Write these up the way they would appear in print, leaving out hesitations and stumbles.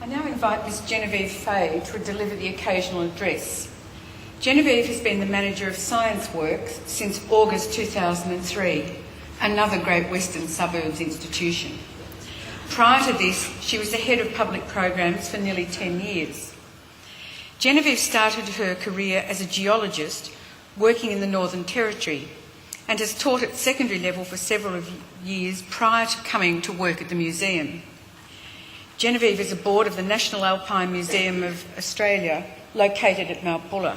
I now invite Ms Genevieve Fahey to deliver the occasional address. Genevieve has been the Manager of Science Works since August 2003, another Great Western Suburbs institution. Prior to this, she was the Head of Public Programs for nearly 10 years. Genevieve started her career as a geologist working in the Northern Territory and has taught at secondary level for several years prior to coming to work at the museum. Genevieve is a board of the National Alpine Museum of Australia, located at Mount Buller.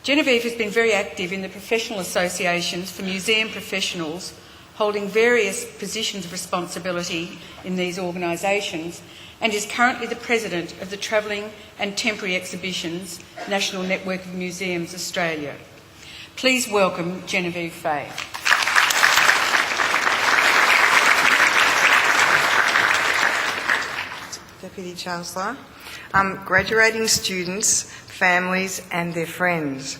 Genevieve has been very active in the professional associations for museum professionals, holding various positions of responsibility in these organisations, and is currently the President of the Travelling and Temporary Exhibitions National Network of Museums Australia. Please welcome Genevieve Fahey. Deputy Chancellor, graduating students, families and their friends.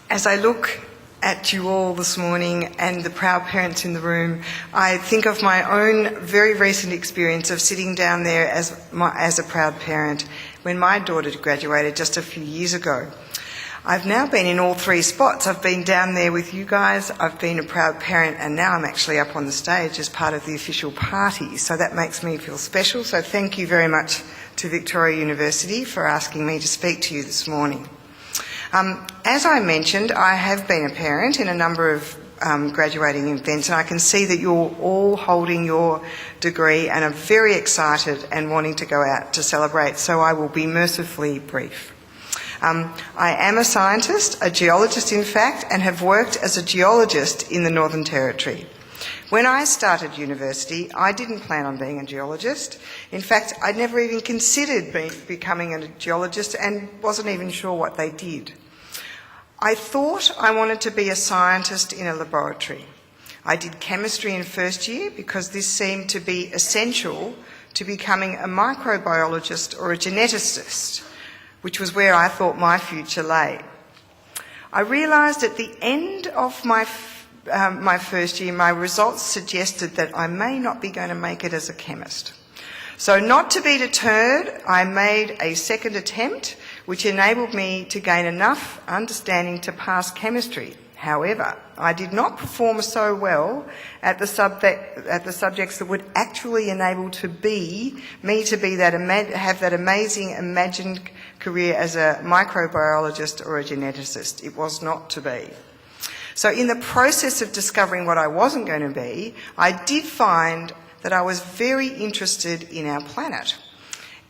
As I look at you all this morning and the proud parents in the room, I think of my own very recent experience of sitting down there as a proud parent when my daughter graduated just a few years ago. I've now been in all three spots. I've been down there with you guys, I've been a proud parent, and now I'm actually up on the stage as part of the official party. So that makes me feel special. So thank you very much to Victoria University for asking me to speak to you this morning. As I mentioned, I have been a parent in a number of graduating events, and I can see that you're all holding your degree and are very excited and wanting to go out to celebrate, so I will be mercifully brief. I am a scientist, a geologist in fact, and have worked as a geologist in the Northern Territory. When I started university, I didn't plan on being a geologist. In fact, I'd never even considered becoming a geologist and wasn't even sure what they did. I thought I wanted to be a scientist in a laboratory. I did chemistry in first year because this seemed to be essential to becoming a microbiologist or a geneticist, which was where I thought my future lay. I realised at the end of my first year, my results suggested that I may not be going to make it as a chemist. So not to be deterred, I made a second attempt, which enabled me to gain enough understanding to pass chemistry. However, I did not perform so well at the subjects that would actually enable me to have that amazing imagined career as a microbiologist or a geneticist. It was not to be. So in the process of discovering what I wasn't going to be, I did find that I was very interested in our planet,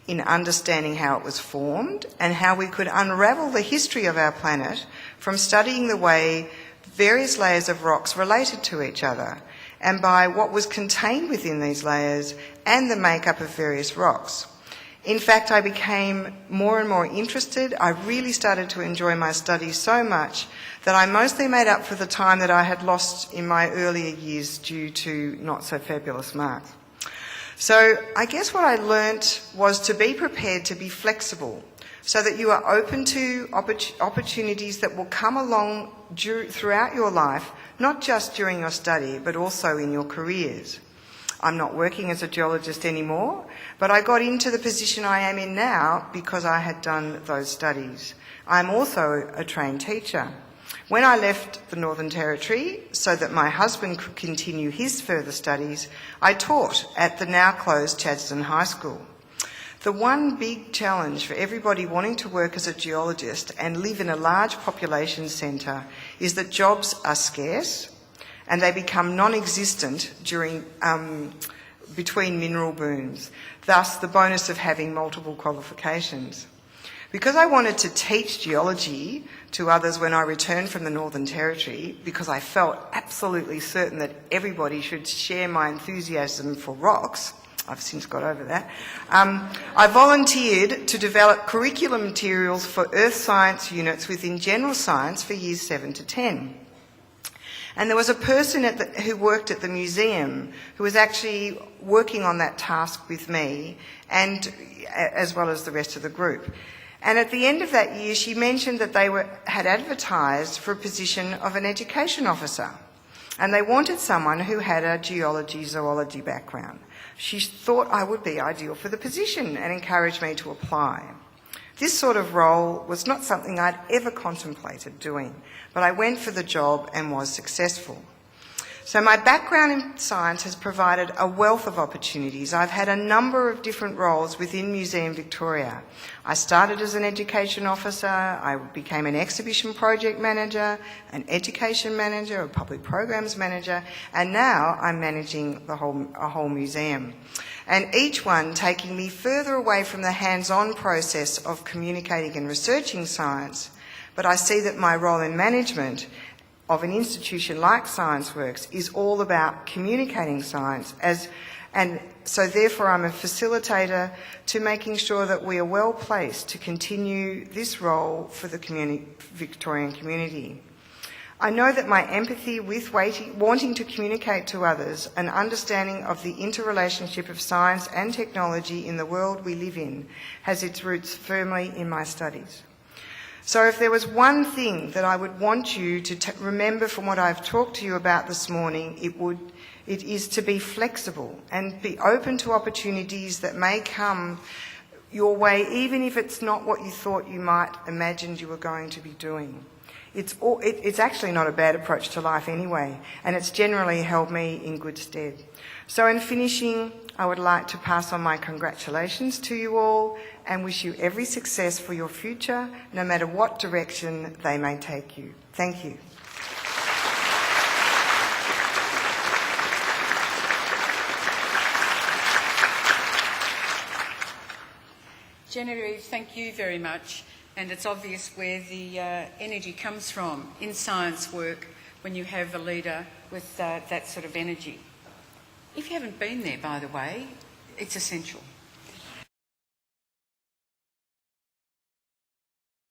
in understanding how it was formed and how we could unravel the history of our planet from studying the way various layers of rocks related to each other and by what was contained within these layers and the makeup of various rocks. In fact, I became more and more interested. I really started to enjoy my studies so much that I mostly made up for the time that I had lost in my earlier years due to not so fabulous marks. So I guess what I learnt was to be prepared to be flexible so that you are open to opportunities that will come along throughout your life, not just during your study, but also in your careers. I'm not working as a geologist anymore, but I got into the position I am in now because I had done those studies. I'm also a trained teacher. When I left the Northern Territory so that my husband could continue his further studies, I taught at the now closed Chadstone High School. The one big challenge for everybody wanting to work as a geologist and live in a large population centre is that jobs are scarce and they become non-existent between mineral booms, thus the bonus of having multiple qualifications. Because I wanted to teach geology to others when I returned from the Northern Territory, because I felt absolutely certain that everybody should share my enthusiasm for rocks, I've since got over that, I volunteered to develop curriculum materials for earth science units within general science for years 7 to 10. And there was a person who worked at the museum who was actually working on that task with me, and as well as the rest of the group. And at the end of that year, she mentioned that they had advertised for a position of an education officer. And they wanted someone who had a geology-zoology background. She thought I would be ideal for the position and encouraged me to apply. This sort of role was not something I'd ever contemplated doing, but I went for the job and was successful. So my background in science has provided a wealth of opportunities. I've had a number of different roles within Museum Victoria. I started as an education officer, I became an exhibition project manager, an education manager, a public programs manager, and now I'm managing a whole museum. And each one taking me further away from the hands-on process of communicating and researching science. But I see that my role in management of an institution like ScienceWorks is all about communicating science, and so therefore I'm a facilitator to making sure that we are well placed to continue this role for the Victorian community. I know that my empathy with wanting to communicate to others, an understanding of the interrelationship of science and technology in the world we live in, has its roots firmly in my studies. So if there was one thing that I would want you to remember from what I've talked to you about this morning, it is to be flexible and be open to opportunities that may come your way, even if it's not what you thought you might imagined you were going to be doing. It's actually not a bad approach to life anyway, and it's generally held me in good stead. So in finishing, I would like to pass on my congratulations to you all and wish you every success for your future, no matter what direction they may take you. Thank you. Genevieve, thank you very much. And it's obvious where the energy comes from in science work when you have a leader with that sort of energy. If you haven't been there, by the way, it's essential.